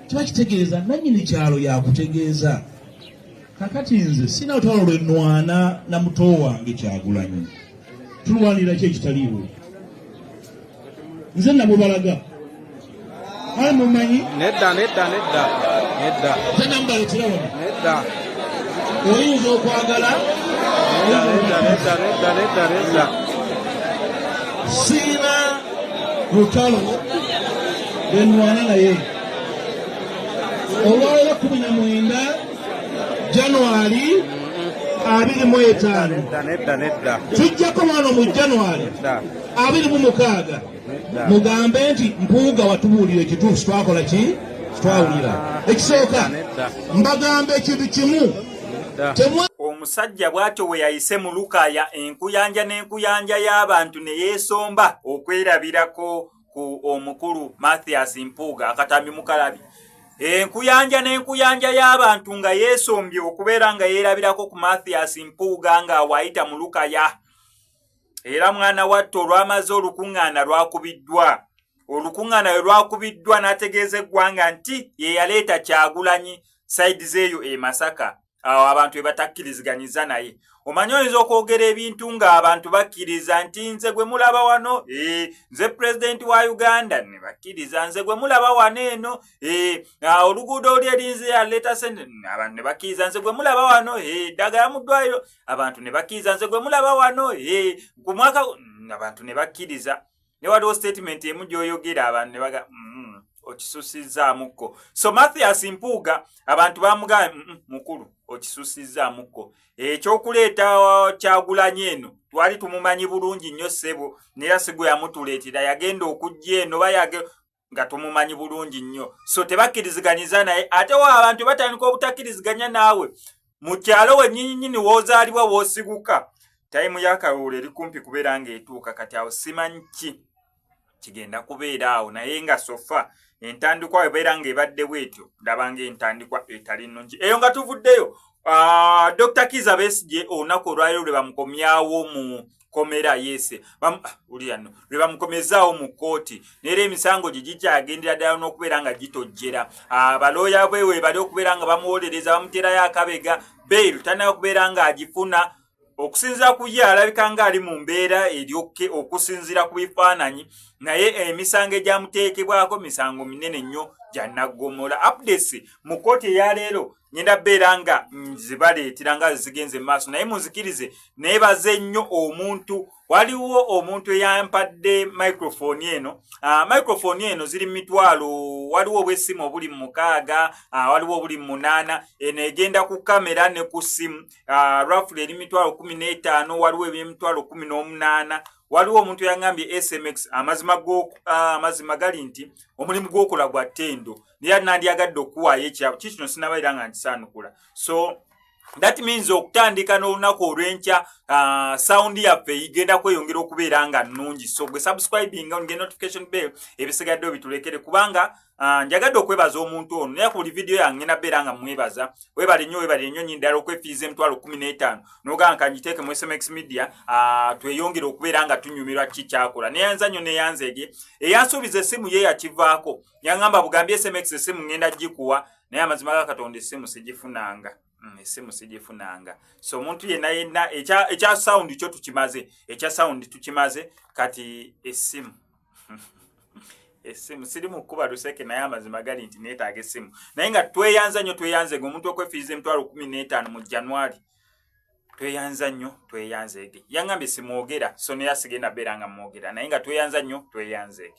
Kiba kitegeeza nannyini kyalo yakutegeeza. Kakati nze sina lutalo lwe nnwana na muto wange Kyagulanyi. Tulwanira ki ekitaliiwo? Nze namubalaga. Ali mumanyi? Nedda. Tanambaletera wano. Nedda. Oyinza okwagala? Nedda. Sina lutalo lwe nnwana naye. Olwaleero 19 January 2025. Nedda. Tujjako wano mu January 26 mugambe nti Mpuuga watubuulira ekituufu twakola ki? Twawulira. Ekisooka mbagamba ekintu kimu. Omusajja bw'atyo we yayise mu Lukaya enkuyanja n'enkuyanja y'abantu ne yeesomba okwerabirako ku omukulu Mathias Mpuuga akatambi mukalabi. Enkuyanja n'enkuyanja y'abantu nga yeesombye okubeera nga yeerabirako ku Mathias Mpuuga nga waayita mu Lukaya. Era mwana watto olwamaze olukuŋŋaana lwakubiddwa. Olukuŋŋaana lwe lwakubiddwa n'ategeeza eggwanga nti ye yaleeta Kyagulanyi sayidi zeeyo e Masaka. Awo abantu be batakkiriziganyiza naye. Omanyi oyinza okwogera ebintu ng'abantu bakkiriza nti nze gwe mulaba wano, nze pulezidenti wa Uganda, ne bakkiriza nze gwe mulaba wano eno, oluguudo oli erinze yaleeta sente, abantu ne bakkiriza nze gwe mulaba wano, ddagala mu ddwaliro, abantu ne bakkiriza nze gwe mulaba wano, ku mwaka abantu ne bakkiriza. Ne waliwo statement emu gy'oyogera abantu ne baga okisusizzaamuko. So Mathias Mpuuga abantu bamugamba mukulu okisusizzaamuko. Ekyokuleeta Kyagulanyi eno twali tumumanyi bulungi nnyo ssebo, neera si gwe yamutuleetera, yagenda okujja eno nga tumumanyi bulungi nnyo. So tebakkiriziganyiza naye, ate wa abantu batandika obutakkiriziganya naawe mu kyalo wennyinnyini woozaalibwa woosiguka. Tayimu y'akalulu eri kumpi kubeera ng'etuuka, kati awo simanyi ki kigenda kubeera awo, naye nga sofa entandikwa ebeera ng'ebadde bwetyo, ndaba ng'entandikwa etali nnungi. Eyo nga tuvuddeyo, Dr. Kizza Besigye olunaku olwaliro lwe bamukomyawo mu komera yese lwe bamukomezaawo mu kkooti, neera emisango gye gikyagendera ddala n'okubeera nga gitojjera. Abalooya bwe weebali okubeera nga bamuwolereza bamuteerayo akabega, beiru tanaba kubeera ng'agifuna. Okusinziira ku ye alabika ng'ali mu mbeera eryokke okusinziira ku bifaananyi, naye emisango egyamuteekebwako misango minene nnyo gya naggomola. Updates mu kkooti eyaleero ngenda beera nga zibaleetera nga zigenze mu maaso, naye munzikirize neebaze nnyo omuntu. Waliwo omuntu eyampadde microphone eno. Microphone eno ziri mitwalo, waliwo obw'essimu obuli mu 6, waliwo obuli mu 8, eno egenda ku kamera ne ku simu. Roughly eri mitwalo 15, waliwo eby'emitwalo 18. Waliwo omuntu yangambye SMX amazima gali nti omulimu gw'okola gwa ttendo, naye nandyagadde okuwaayo ekirabo kikino sinabaira nga nkisaanukula. So that means okutandika n'olunaku olw'enkya sound yaffe igenda kweyongera okubeera nga nnungi. So gwe subscribing on notification bell ebisigaddeyo bitulekere, kubanga njagadde okwebaza omuntu ono, naye ku buli video yange ngenda beera nga mwebaza. Webale nnyo nnyindala okwefiiza emitwalo 15 n'ogamba nkagiteeke mu SMX Media tweyongere okubeera nga tunyumirwa ki kyakola. Neyanza nnyo neyanzeege eyansuubiza essimu ye yakivaako, yangamba bugambye SMX essimu ngenda gikuwa, naye amazima ga Katonda essimu sigifunanga. Essimu sigifunanga. So omuntu yenna ekya sound kyo tukimaze, ekya sound tukimaze, kati essimu essimu siri mu kuba luseke, naye amazima gali nti neetaaga essimu. Naye nga tweyanza nnyo tweyanzeege omuntu okwefiiza emitwalo 15 mu January, tweyanza nnyo tweyanzeege. Yangambye simwogera, so neera sigenda beera nga mwogera, naye nga tweyanza nnyo tweyanzeege.